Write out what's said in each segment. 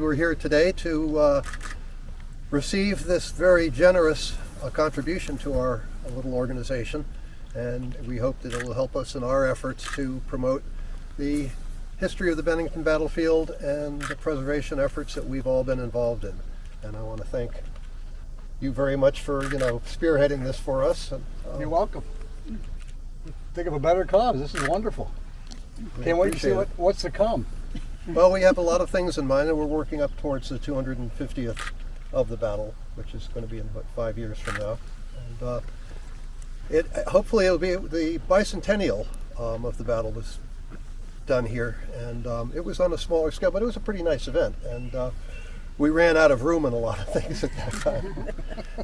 glad we're here today to receive this very generous contribution to our little organization, and we hope that it will help us in our efforts to promote the history of the Bennington battlefield and the preservation efforts that we've all been involved in. And I want to thank you very much for spearheading this for us. And, you're welcome. Think of a better cause. This is wonderful. Can't wait to see what's to come. Well, we have a lot of things in mind, and we're working up towards the 250th of the battle, which is going to be in about 5 years from now. And hopefully it'll be the bicentennial of the battle was done here, and it was on a smaller scale, but it was a pretty nice event. And we ran out of room in a lot of things at that time.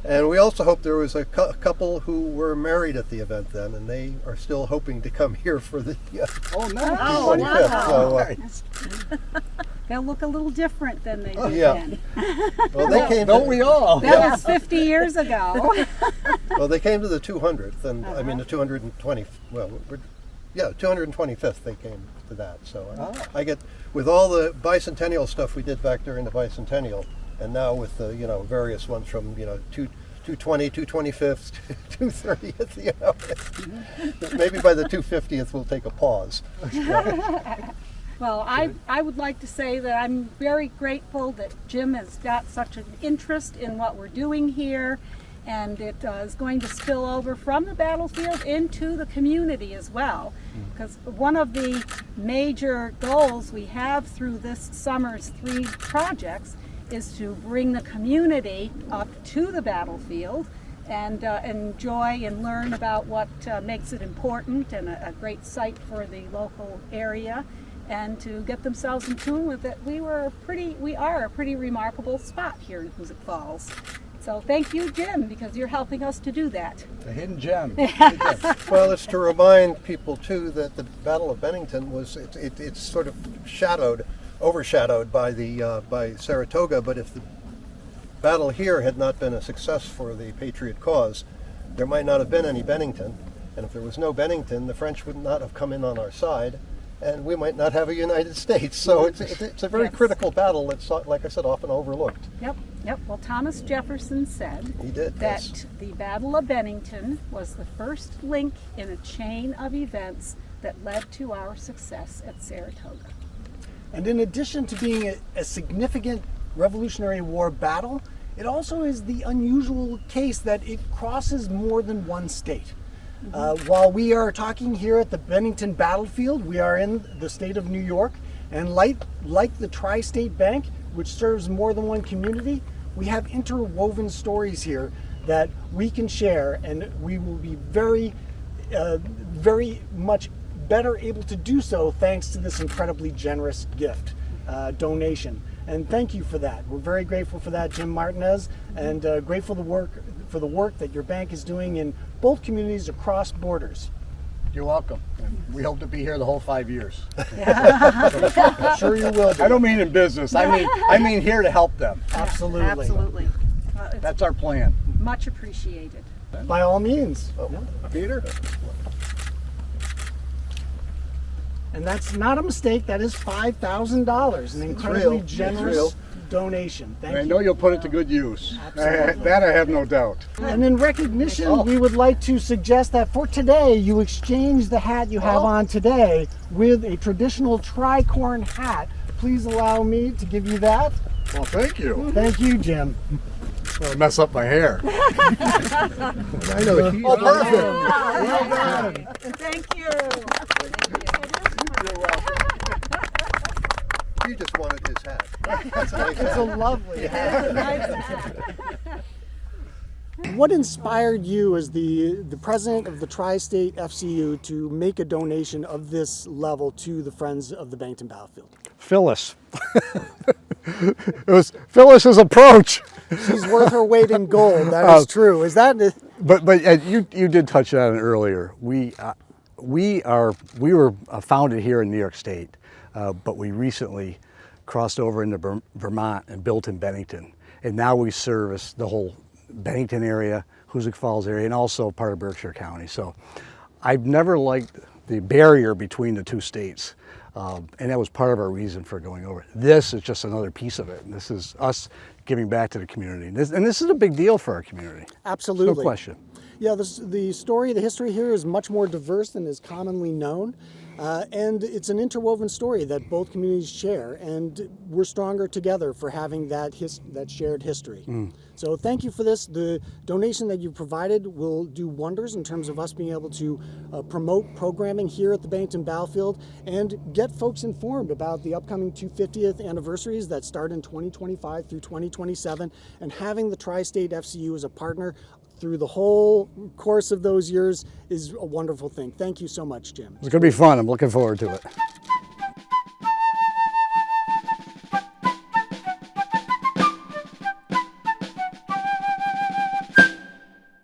And we also hope there was a couple who were married at the event then, and they are still hoping to come here for the 25th. So, they'll look a little different than they did then. Well, they came. Don't we all? That was 50 years ago. Well, they came to the 200th, and I mean the 220. Well, 225th they came to that. So I get with all the bicentennial stuff we did back during the bicentennial, and now with the various ones from 220, 225th, 230th. Maybe by the 250th we'll take a pause. Well, I would like to say that I'm very grateful that Jim has got such an interest in what we're doing here, and it is going to spill over from the battlefield into the community as well. Because one of the major goals we have through this summer's 3 projects is to bring the community up to the battlefield and enjoy and learn about what makes it important and a great site for the local area, and to get themselves in tune with it. We are a pretty remarkable spot here in Hoosick Falls. So thank you, Jim, because you're helping us to do that. A hidden gem. Well, it's to remind people too that the Battle of Bennington it's sort of overshadowed by Saratoga. But if the battle here had not been a success for the Patriot cause, there might not have been any Bennington. And if there was no Bennington, the French would not have come in on our side, and we might not have a United States. So it's a very critical battle that's, like I said, often overlooked. Yep. Well, Thomas Jefferson said that the Battle of Bennington was the first link in a chain of events that led to our success at Saratoga. And in addition to being a significant Revolutionary War battle, it also is the unusual case that it crosses more than one state. While we are talking here at the Bennington battlefield, we are in the state of New York, and like the Tri-State Bank, which serves more than one community, we have interwoven stories here that we can share, and we will be very much better able to do so thanks to this incredibly generous gift donation. And thank you for that. We're very grateful for that, Jim Martinez, and grateful for the work that your bank is doing in both communities across borders. You're welcome. And we hope to be here the whole 5 years. Sure you will be. I don't mean in business. I mean here to help them. Absolutely. That's our plan. Much appreciated. By all means. Peter? And that's not a mistake. That is $5,000, an incredibly generous donation. Thank you. I know you'll put it to good use. That I have no doubt. And in recognition, we would like to suggest that for today, you exchange the hat you have on today with a traditional tricorn hat. Please allow me to give you that. Well, thank you. Thank you, Jim. I'll mess up my hair. I know. Oh, perfect. Well done. Thank you. You're welcome. You just wanted his hat. That's a nice It's a hat. lovely hat. What inspired you as the president of the Tri-State FCU to make a donation of this level to the Friends of the Bennington Battlefield? Phyllis. It was Phyllis's approach. She's worth her weight in gold. That is true. Is that? But you did touch on it earlier. We were founded here in New York State, but we recently crossed over into Vermont and built in Bennington, and now we service the whole Bennington area, Hoosick Falls area, and also part of Berkshire County. So I've never liked the barrier between the two states. And that was part of our reason for going over. This is just another piece of it. And this is us giving back to the community. And this is a big deal for our community. Absolutely. No question. Yeah, the story, the history here is much more diverse than is commonly known. And it's an interwoven story that both communities share, and we're stronger together for having that shared history. So thank you for this. The donation that you provided will do wonders in terms of us being able to promote programming here at the Bennington Battlefield and get folks informed about the upcoming 250th anniversaries that start in 2025 through 2027, and having the Tri-State FCU as a partner through the whole course of those years is a wonderful thing. Thank you so much, Jim. It's going to be fun. I'm looking forward to it.